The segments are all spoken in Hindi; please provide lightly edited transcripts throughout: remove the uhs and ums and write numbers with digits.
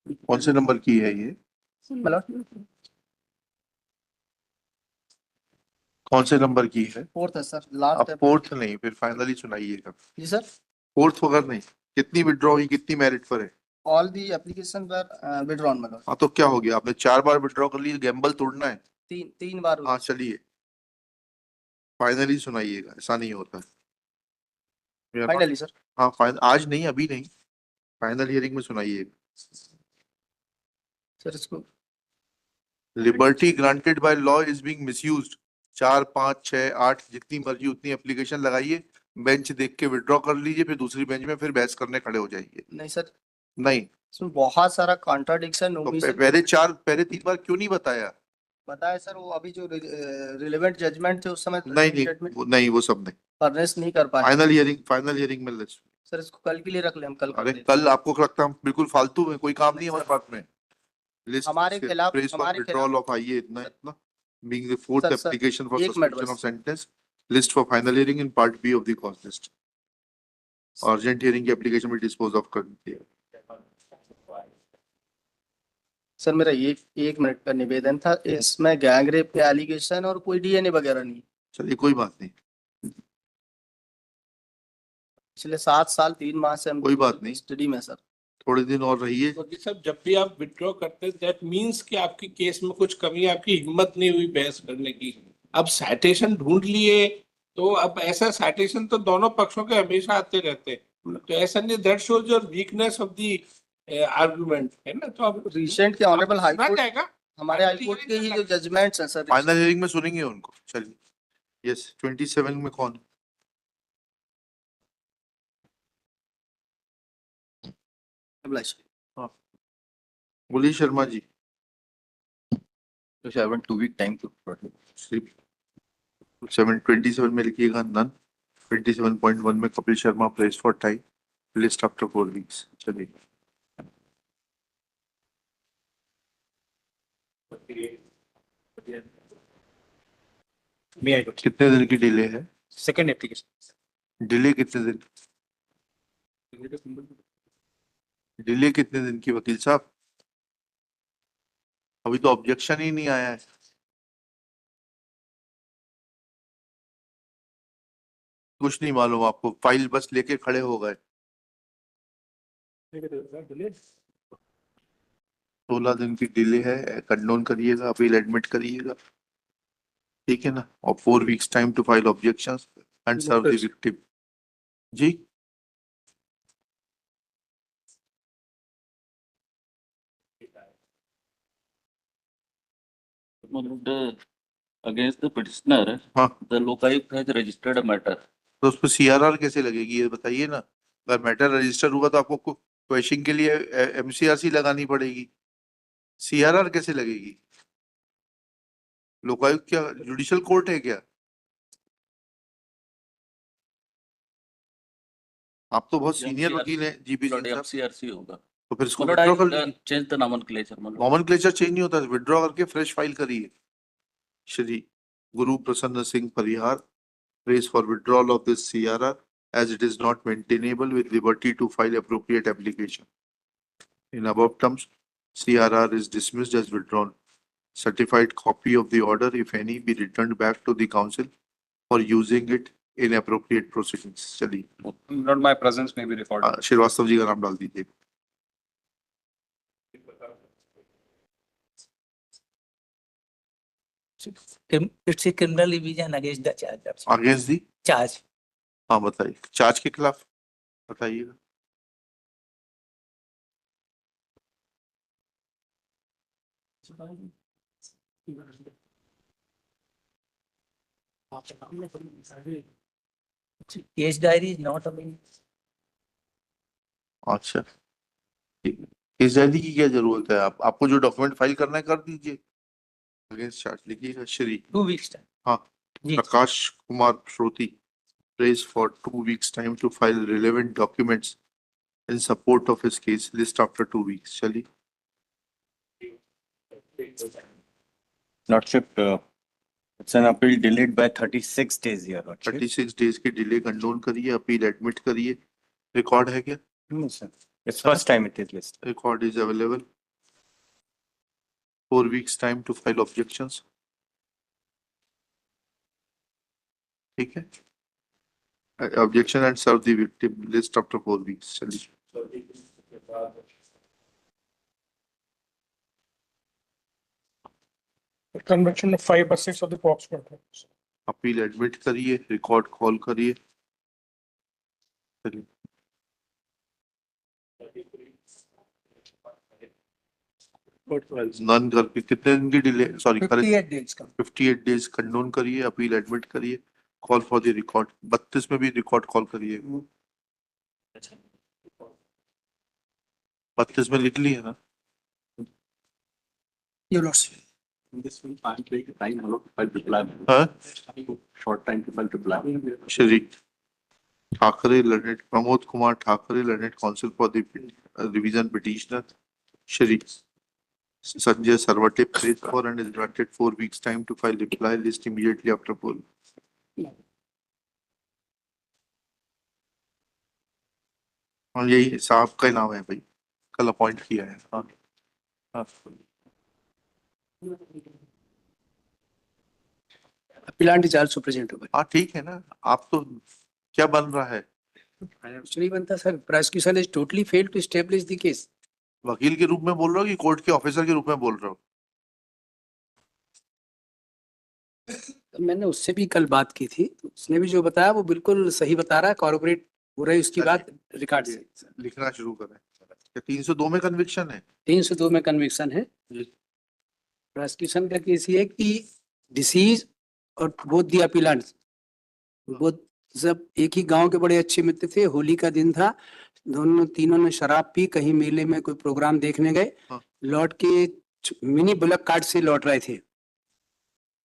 कौन से नंबर की है ये? कौन से नंबर की है? फोर्थ है सर, अब लास्ट है। फोर्थ नहीं, फिर फाइनली सुनाइएगा। जी सर। फोर्थ वगैरह नहीं। कितनी विड्रॉ हुई, कितनी मेरिट पर है? ऑल दी एप्लीकेशन पर विड्रॉन मतलब हाँ तो क्या हो गया, आपने 4 बार विड्रॉ कर ली, गैम्बल तोड़ना है। तीन बार हुई। हाँ चलिए, फाइनली सुनाइएगा, ऐसा नहीं होता है। Finally sir. हाँ फाइनल, आज नहीं, अभी नहीं, फाइनल हियरिंग में सुनाइएगा। सर इसको liberty granted by law is being misused. 4, 5, 6, 8 जितनी मर्जी उतनी एप्लीकेशन लगाइए, बेंच देख के विड्रॉ कर लीजिए, फिर दूसरी बेंच में फिर बहस करने खड़े हो जाइए। नहीं सर, नहीं इसमें बहुत सारा कॉन्ट्राडिक्शन तो ओमिशन पहले 3 बार क्यों नहीं बताया? बताया सर। वो अभी जो रिलेवेंट जजमेंट थे उस समय नहीं वो सब नहीं। फर्नेस नहीं कर पाए। फाइनल हियरिंग में let's- सर इसको कल के लिए रख ले, हम कल कर अरे देते हैं। कल आपको लगता है हम बिल्कुल फालतू में, कोई काम नहीं है हमारे पास में। लिस्ट हमारे खिलाफ विड्रॉल ऑफ आइए इतना इतना being the fourth sir application for एक मिनट suspension of बस। sentence, list for final hearing in part B of the cause list, urgent hearing की application में dispose of कर दी है। सर मेरा एक मिनट का निवेदन था, इसमें गैंग रेप के एलिगेशन और कोई डीएनए वगैरह नहीं। चलिए कोई बात नहीं, पिछले 7 साल 3 माह से हम कोई बात नहीं, स्टडी में सर। थोड़े दिन और रहिए। तो जी साहब, जब भी आप विड्रॉ करते हैं दैट मींस कि आपकी केस में कुछ कमी है, आपकी हिम्मत नहीं हुई बहस करने की। अब साइटेशन ढूंढ लिए, तो अब ऐसा साइटेशन तो दोनों पक्षों के हमेशा आते रहते हैं, तो ऐसा नहीं, that shows your weakness of the argument, है ना। तो अब रिसेंट के ऑनरेबल हाई सुना कोर्ट, जाएगा। हमारे हाई कोर्ट के ही जो जजमेंट्स हैं सर। फाइनल हियरिंग में सुनेंगे उनको। चलिए यस, 27 में कौन? बोलिए Sharma ji. So I want 2 week time to protect. 27 में लिखिएगा नन। 27.1 में Kapil Sharma place for time, list after 4 weeks। चलिए कितने दिन की डिले है? सेकंड एप्लीकेशन डिले कितने दिन? डिले कितने दिन की वकील साहब? अभी तो ऑब्जेक्शन ही नहीं आया है। कुछ नहीं मालूम आपको, फाइल बस लेके खड़े हो गए। 16 दिन की डिले है, कंडोन करिएगा, अपील एडमिट करिएगा, ठीक है ना। और 4 weeks time to file objections and serve the victim. जी Against the petitioner, हाँ, the Lokayukt has registered a matter. तो उस पर CRR कैसे लगेगी ये बताइए ना। अगर मैटर रजिस्टर हुआ तो आपको क्वेश्चन के लिए MCRC लगानी पड़ेगी, CRR कैसे लगेगी? लोकायुक्त क्या जुडिशियल कोर्ट है क्या? आप तो बहुत सीनियर वकील हैं जीपी सिंह साहब, MCRC होगा। तो फिर इसको But विड्रॉ कर I लीजिए। change the nomenclature. Nomenclature change नहीं होता, विड्रॉ करके फ्रेश फाइल करिए। श्री गुरु प्रसन्न Singh Parihar prays for withdrawal of this CRR as it is not maintainable with liberty to file appropriate application. In above terms, CRR is dismissed as withdrawn. Certified copy of the order, if any, be returned back to the council for using it in appropriate proceedings. चलिए not my presence may be recorded. Srivastava ji का नाम डाल दीजिए। It's a criminal division against the charge. Against the Charge. हाँ बताइए, चार्ज के खिलाफ बताइएगा। Case diary is not available. अच्छा ठीक है, केस डायरी की क्या जरूरत है? आपको जो डॉक्यूमेंट फाइल करना है कर दीजिए। अगेंस्ट चार्ज लिखिएगा। Shri 2 weeks time. हाँ जी. Prakash Kumar Shroti prays for 2 weeks time to file relevant documents in support of his case, list after 2 weeks। चलिए Lordship, it's an appeal delayed by 36 days here, Lordship. 36 days की डिले कंडोन करिए, अपील एडमिट करिए। रिकॉर्ड है क्या? No, sir. It's first time it is listed. Record is available. 4 weeks time to file objections. ठीक है? Objection and serve the victim list after 4 weeks. चलिए. Conviction of 5 or 6 of the POCSO offense. Appeal admit करिए, रिकॉर्ड कॉल करिए. चलिए. नन करके कितने दिन की डिले, सॉरी 58 days का. 58 डेज कंडोन करिए, अपील एडमिट करिए, कॉल फॉर द रिकॉर्ड. 32 में भी रिकॉर्ड कॉल करिए. 32 में लिख लिया ना. Your Lordship. This will take time a lot to file reply. हाँ? Short time to file reply. Shri Thakre learned, Pramod Kumar Thakre learned counsel for the revision petitioner. Shri Sanjay Sarwate prays for and is granted 4 weeks time to file reply list immediately after poll. हाँ, यही साहब का नाम है भाई, कल अपॉइंट किया है. हाँ हाँ. Appellant is also present over. हाँ ठीक है ना. आप तो क्या बन रहा है? कुछ नहीं बनता sir. Prosecution has totally failed to establish the case. वकील के रूप में बोल रहा हो कि कोर्ट के ऑफिसर के रूप में बोल रहा हो? तो मैंने उससे भी कल बात की थी, तो उसने भी जो बताया वो बिल्कुल सही बता रहा है, कॉर्पोरेट हो रही उसकी बात रिकॉर्ड से. लिखना शुरू करें. 302 में कन्विक्शन है. 302 में कन्विक्शन है. प्रोसिक्यूशन का केस ये है कि डिसीज और बोथ दी अपीलेंट्स वो सब एक ही गांव के बड़े अच्छे मित्र थे. होली का दिन था, तीनों ने शराब पी, कहीं मेले में कोई प्रोग्राम देखने गए. हाँ. लौट के मिनी बुलक कार्ट से लौट रहे थे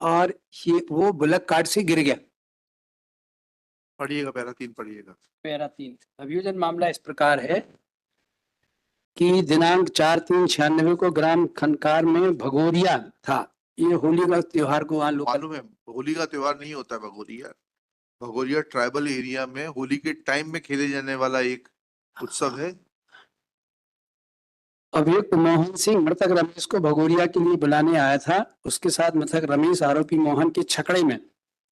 और ये वो बुलक कार्ट से गिर गया. पढ़िएगा, पैरा 3 पढ़िएगा. पैरा 3. अभियोजन मामला इस प्रकार है कि दिनांक 4/3/96 को ग्राम खनकार में भगोरिया था. ये होली का त्योहार को वहाँ लोकल मालूम है, होली का त्योहार नहीं होता है भगोरिया. भगोरिया ट्राइबल एरिया में होली के टाइम में खेले जाने वाला एक उत्सव है. अभियुक्त मोहन सिंह मृतक रमेश को भगोरिया के लिए बुलाने आया था. उसके साथ मृतक रमेश आरोपी मोहन के छकड़े में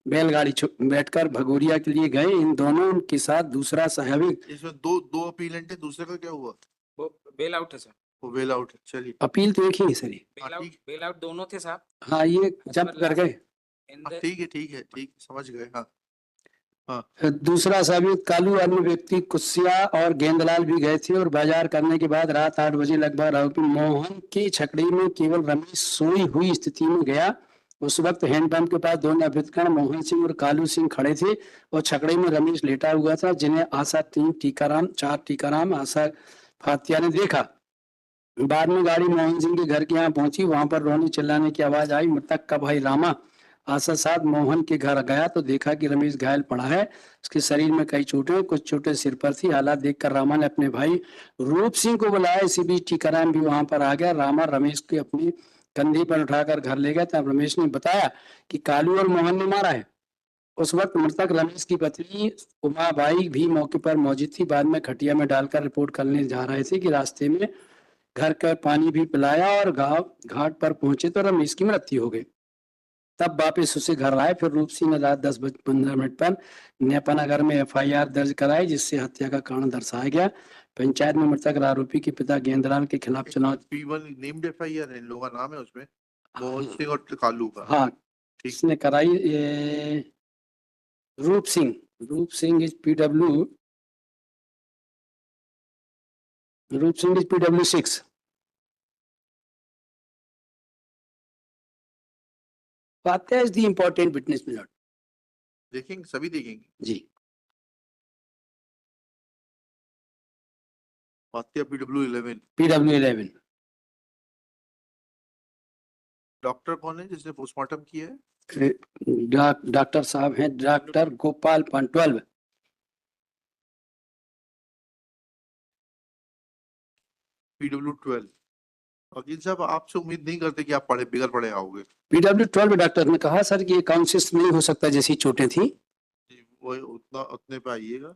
बैलगाड़ी बैठकर भगोरिया के लिए गए. इन दोनों के साथ दूसरा सहायक. इसमें दो अपीलेंट है. दूसरे का क्या हुआ? वो बेल आउट है सर. वो वेल आउट है. चलिए. अपील तो एक ही है सर ये. बेल आउट दोनों थे साहब. हाँ, ये जब्त कर गए. ठीक है, ठीक है, ठीक, समझ गए. हाँ. दूसरा साबित कालू अन्य व्यक्ति कुसिया और गेंदलाल भी गए थे और बाजार करने के बाद रात 8 बजे लगभग आरोपी मोहन की छकड़ी में केवल रमेश सोई हुई स्थिति में गया. उस वक्त हैंडपंप के पास दोनों अभियुक्त मोहन सिंह और कालू सिंह खड़े थे और छकड़ी में रमेश लेटा हुआ था, जिन्हें आशा 3 टीकाराम 4 टीकाराम आशा फातिया ने देखा. बाद में गाड़ी मोहन सिंह के घर के यहाँ पहुंची. वहां पर रोने चिल्लाने की आवाज आई. मृतक का भाई रामा आशा साथ मोहन के घर गया तो देखा कि रमेश घायल पड़ा है. उसके शरीर में कई चोटें, कुछ चोटें सिर पर थी. हालात देखकर रामा ने अपने भाई रूप सिंह को बुलाया. इसी बीच टीकाराम भी वहां पर आ गया. रामा रमेश को अपने कंधे पर उठाकर घर ले गया. तब रमेश ने बताया कि कालू और मोहन ने मारा है. उस वक्त मृतक रमेश की पत्नी उमाबाई भी मौके पर मौजूद थी. बाद में खटिया में डालकर रिपोर्ट करने जा रहे थे कि रास्ते में घर का पानी भी पिलाया और घाट पर पहुंचे तो रमेश की मृत्यु हो गई. तब वापिस उसे घर आए. फिर रूप सिंह ने रात 10:15 पर नेपानगर में FIR दर्ज कराई, जिससे हत्या का कारण दर्शाया गया. पंचायत में मृतक आरोपी के पिता गेंदलाल के खिलाफ चुनाव. P1 नेम्ड FIR है. इन लोगों का नाम है उसमें, मोहन सिंह और कालू का. हाँ, इसने कराई. रूप Singh is PW. Roop Singh is PW6. Fatiya is the important witness milord. देखेंगे, सभी देखेंगे. जी. फातिया PW11. PW11. डॉक्टर कौन है जिसने पोस्टमार्टम किया है? डॉक्टर साहब हैं डॉक्टर गोपाल पंटवाल. PW12. वकील साहब, आपसे उम्मीद नहीं करते कि आप बिगड़ पड़े आओगे. PW12 डॉक्टर ने कहा सर कि ये कॉन्शियस नहीं हो सकता जैसी चोटें थी. वो उतने पे आइएगा.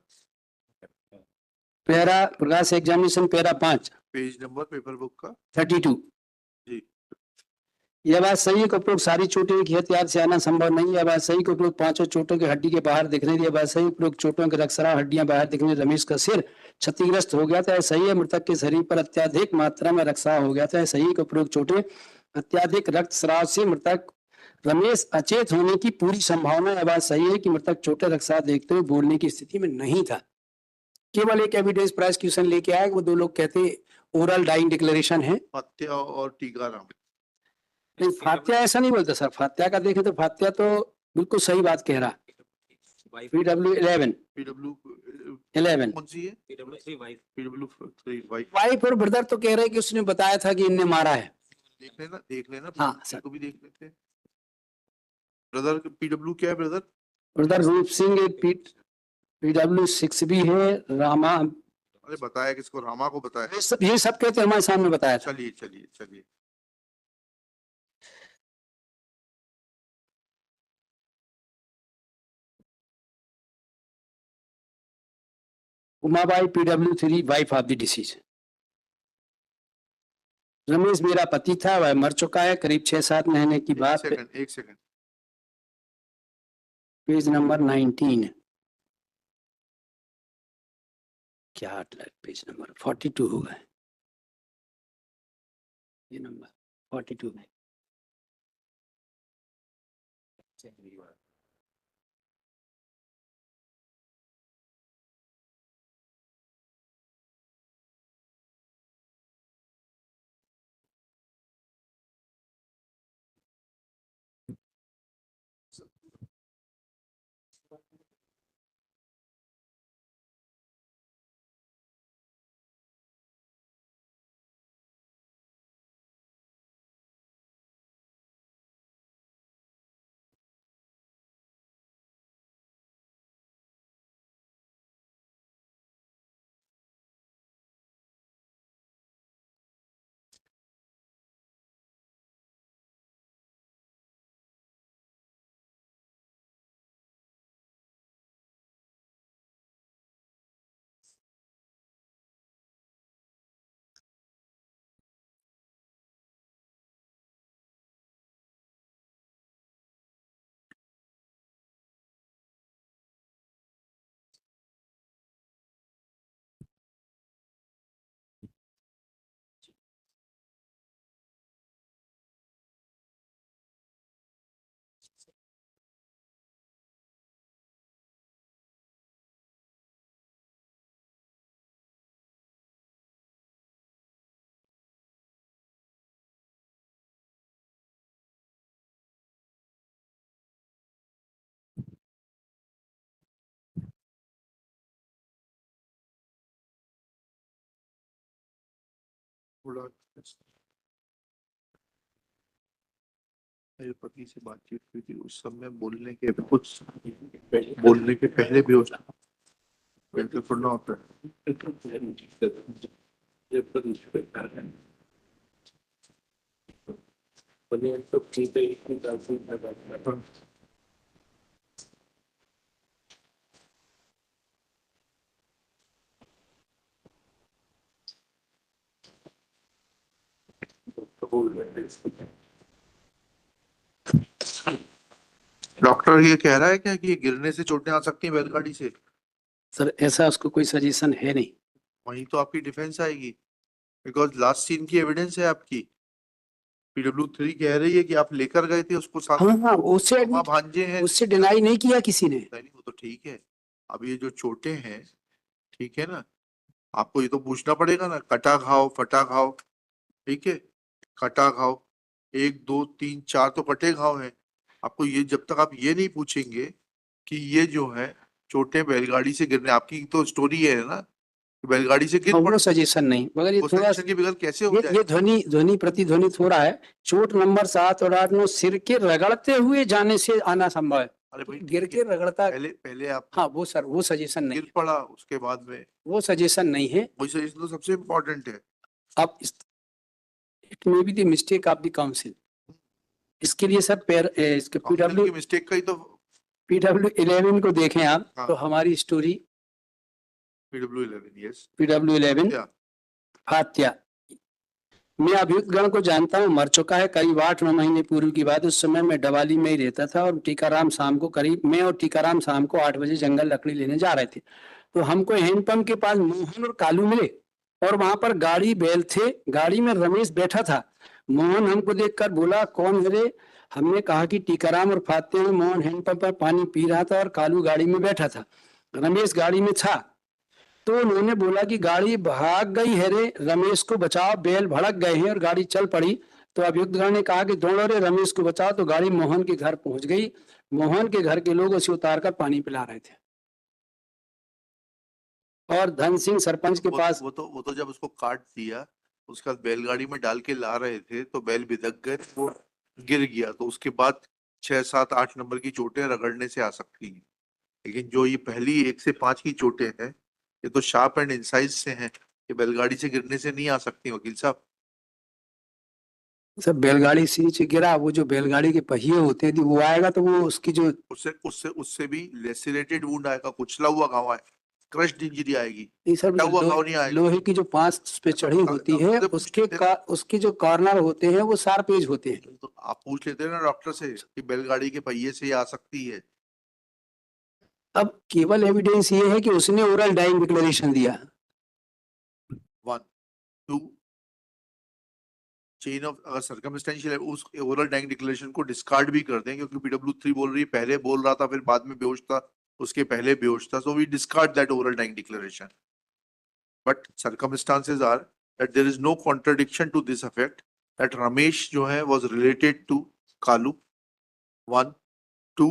Para Prakash examination para 5 page number paper book का 32. जी. यह बात सही है कि उपरोक्त सारी चोटें एक ही हथियार से आना संभव नहीं है। यह बात सही है कि उपरोक्त पांचों चोटों की हड्डी के बाहर दिखने दी। यह बात सही है उपरोक्त चोटों के रक्तस्राव हड्डियां बाहर दिखने रमेश का सिर क्षतिग्रस्त हो गया था। यह सही है मृतक के शरीर पर अत्यधिक मात्रा में रक्तस्राव हो गया था। यह सही है कि उपरोक्त चोटें अत्यधिक रक्तस्राव से मृतक रमेश अचेत होने की पूरी संभावना। यह बात सही है कि मृतक चोटें रक्तस्राव देखते हुए बोलने की स्थिति में नहीं था। केवल एक एविडेंस प्रोसिक्यूशन लेके आया, वो दो लोग कहते ओरल डाइंग डिक्लेरेशन है। फात्या और टीकाराम। नहीं, फात्या ऐसा नहीं बोलता सर। फात्या का देखें तो फात्या तो बिल्कुल सही बात कह रहा। PW11 कौन सी है? PW3 wife. वाइफ और ब्रदर तो कह रहे हैं कि उसने बताया था कि इनने मारा है। देख लेना हाँ सर। को भी देख लेते हैं। ब्रदर PW क्या है ब्रदर? ब्रदर रूप सिंह एक PW6 भी है। रामा, अरे बताया किसको? रामा को बताया। ये सब कहते हमारे सामने बताया था। चलिए चलिए चलिए। Umabai PW3 wife of the disease. Ramesh मेरा पति था, वह मर चुका है। करीब 6-7 महीने की बात। एक सेकंड। Page number 19। क्या पेज नंबर 42 होगा। ये नंबर 42 है। थोड़ा मेरे पति से बातचीत हुई थी उस समय बोलने के पहले भी हो बिल्कुल सुनना होता है। डॉक्टर ये कह रहा है क्या कि ये गिरने से चोटें आ सकती हैं बैलगाड़ी से? सर ऐसा उसको कोई सजेशन है नहीं। वहीं तो आपकी डिफेंस आएगी, बिकॉज लास्ट सीन की एविडेंस है आपकी। PW3 कह रही है कि आप लेकर गए थे उसको साथ। हाँ हाँ, उससे मामा भांजे हैं। उससे डिनाई नहीं किया किसी ने। नहीं वो तो ठीक है। अब ये जो चोटें हैं, ठीक है ना, आपको ये तो पूछना पड़ेगा ना, कटा घाव फटा घाव, ठीक है, कटा घाव 1 2 3 4 तो कटे घाव है। आपको ये जब तक आप ये नहीं पूछेंगे कि ये जो है चोटें बैलगाड़ी से गिरने, आपकी तो स्टोरी है ना कि बैलगाड़ी से गिर वो सजेशन नहीं, मगर ये वो थोड़ा सजेशन के बगैर कैसे हो जाए? ये ध्वनि प्रतिध्वनित हो रहा है। चोट नंबर 7 और 8 9 सिर के रगड़ते हुए जाने से आना संभव है। अरे भाई गिर के रगड़ता। पहले आप हाँ वो सर, वो सजेशन नहीं, गिर पड़ा उसके बाद में, वो सजेशन नहीं है। वही सजेशन तो सबसे इम्पोर्टेंट है। अब it may be the mistake of the council. इसके लिए सर इसके काउंसिल की मिस्टेक का ही तो। PW11 को देखें आप। हाँ। तो हमारी स्टोरी PW11 यस। PW11 क्या? फात्या मैं अभियुक्त गण को जानता हूँ, मर चुका है करीब 8-9 महीने पूर्व की बात। उस समय मैं डवाली में ही रहता था और टीकाराम शाम को मैं और टीकाराम शाम को 8 बजे जंगल लकड़ी लेने जा रहे थे। तो हमको हैंडपंप के पास मोहन और कालू मिले और वहां पर गाड़ी बैल थे, गाड़ी में रमेश बैठा था। मोहन हमको देखकर बोला, कौन है रे? हमने कहा कि टीकाराम और फाते हैं। मोहन हैंडपंप पर पानी पी रहा था और कालू गाड़ी में बैठा था, रमेश गाड़ी में था। तो उन्होंने बोला कि गाड़ी भाग गई है रे, रमेश को बचाओ, बैल भड़क गए हैं और गाड़ी चल पड़ी। तो अभियुक्त गण ने कहा कि दौड़ो रे, रमेश को बचाओ। तो गाड़ी मोहन के घर पहुंच गई। मोहन के घर के लोग उसे उतारकर पानी पिला रहे थे और धन सिंह सरपंच के पास वो तो जब उसको काट दिया, उसके बाद बैलगाड़ी में डाल के ला रहे थे तो बैल बिदक गए, वो गिर गया। तो उसके बाद 6, 7, 8 नंबर की चोटें रगड़ने से आ सकती हैं। लेकिन जो ये पहली 1 से 5 की चोटें हैं, ये तो शार्प एंड इंसाइज से हैं, ये बैलगाड़ी से गिरने से नहीं आ सकती वकील साहब। सब बैलगाड़ी से नीचे गिरा। वो जो बैलगाड़ी के पहिए होते हैं वो आएगा तो वो उसकी जो उससे भी लेसिरेटेड वुंड आएगा, कुचला हुआ घाव है, क्रश्ड इंजरी आएगी, नहीं सर, क्या हुआ घाव नहीं आएगा। लोहे की जो 5 पे चढ़ी होती है उसके जो कॉर्नर होते हैं वो शार्प एज होते हैं। तो आप पूछ लेते हैं ना डॉक्टर से कि बैलगाड़ी के पहिए से ये आ सकती है। अब केवल एविडेंस ये है कि उसने ओरल डाइंग डिक्लेरेशन दिया। 1, 2 चेन ऑफ, अगर सर्कमस्टेंशियल उस ओरल डाइंग डिक्लेरेशन को डिस्कार्ड भी कर दें, क्योंकि PW3 बोल रही है पहले बोल रहा था फिर बाद में बेहोश था, उसके पहले बेहोश था, so we discard that oral dying declaration. But circumstances are that there is no contradiction to this effect that Ramesh जो है was related to Kalu. 1, 2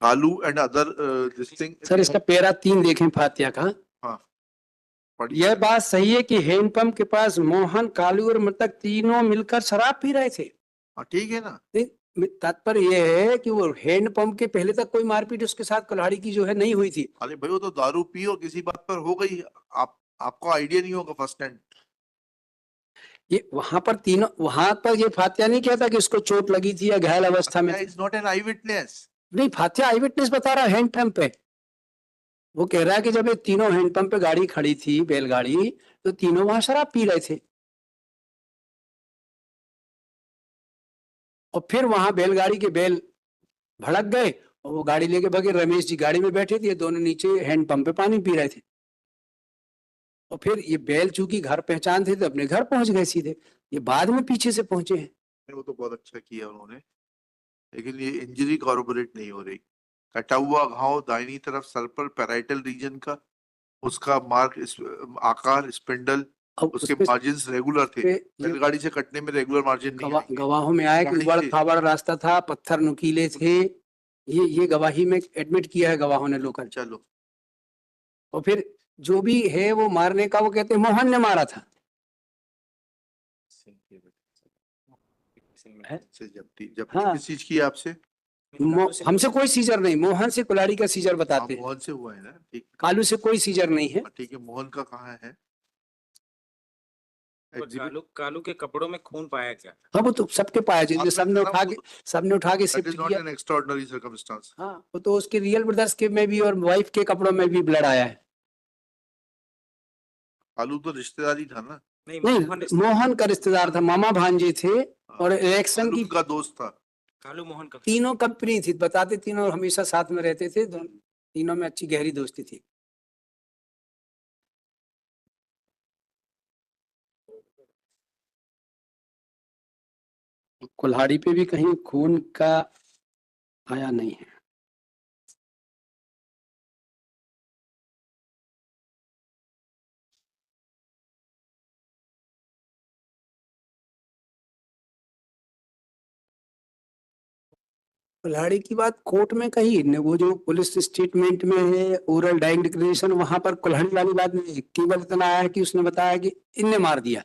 Kalu and other this thing. Sir इसका पैरा 3 देखें फातिया का। हाँ, यह बात सही है कि हैंडपंप के पास मोहन, कालू और मृतक तीनों मिलकर शराब पी रहे थे। हाँ ठीक है ना। तात्पर्य यह है कि वो हैंडपंप के पहले तक कोई मारपीट उसके साथ कुल्हाड़ी की जो है नहीं हुई थी। अरे भाई वो तो दारू पी और किसी बात पर हो गई, आपको आइडिया नहीं होगा फर्स्ट हैंड। ये वहां पर ये फातिया नहीं कहता कि उसको चोट लगी थी या घायल अवस्था में। Is not an I witness. नहीं, फातिया आई विटनेस बता रहा है हैंडपंप पे। वो कह रहा है कि जब ये तीनों हैंडपंप पे गाड़ी खड़ी थी, बैलगाड़ी, तो तीनों वहां शराब पी रहे थे और फिर वहां बैलगाड़ी के बैल भड़क गए और वो गाड़ी लेके भागे। रमेश जी गाड़ी में बैठे थे, दोनों नीचे हैंडपंप पे पानी पी रहे थे और फिर ये बैल चूंकि घर पहचान थे तो अपने घर पहुंच गए सीधे। ये बाद में पीछे से पहुंचे हैं। वो तो बहुत अच्छा किया उन्होंने, लेकिन ये इंजरी कॉर्पोरेट नहीं हो रही। कटा हुआ घाव दाहिनी तरफ सर पर पैराइटल रीजन का, उसका मार्क आकार स्पिंडल, अब उसके उसपे- मार्जिन्स रेगुलर थे। पे बैलगाड़ी से कटने में रेगुलर मार्जिन नहीं आएंगे। गवाहों में आया कि गाड़ी उबड़ से- खाबड़ रास्ता था, पत्थर नुकीले थे। ये गवाही में एडमिट किया है गवाहों ने लोकल। चलो और फिर जो भी है वो मारने का, वो कहते हैं मोहन ने मारा था। से जब्ती हाँ। किस चीज की है आपसे? हमसे कोई सीजर नहीं, मोहन से कुल्हाड़ी का सीजर बताते हैं। मोहन से हुआ है ना, ठीक। कालू से कोई सीजर नहीं है। ठीक है, मोहन का कहाँ है? कालू कालू के कपड़ों में खून पाया गया। हाँ, वो तो सबके पाया जाए, सबने उठा के That शिफ्ट is not किया। an extraordinary circumstance. हाँ, वो तो उसके रियल ब्रदर्स के में भी और वाइफ के कपड़ों में भी ब्लड आया है। कालू तो रिश्तेदारी था ना। नहीं, मोहन का रिश्तेदार था, मामा भांजे थे और इलेक्शन कालू की का दोस्त था। कालू मोहन का तीनों कंपनी थी, बताते तीनों हमेशा साथ में रहते थे, तीनों में अच्छी गहरी दोस्ती थी। कुल्हाड़ी पे भी कहीं खून का आया नहीं है। कुल्हाड़ी की बात कोर्ट में कही ने, वो जो पुलिस स्टेटमेंट में है ओरल डाइंग डिक्लेरेशन, वहां पर कुल्हाड़ी वाली बात नहीं है। केवल इतना आया कि उसने बताया कि इनने मार दिया।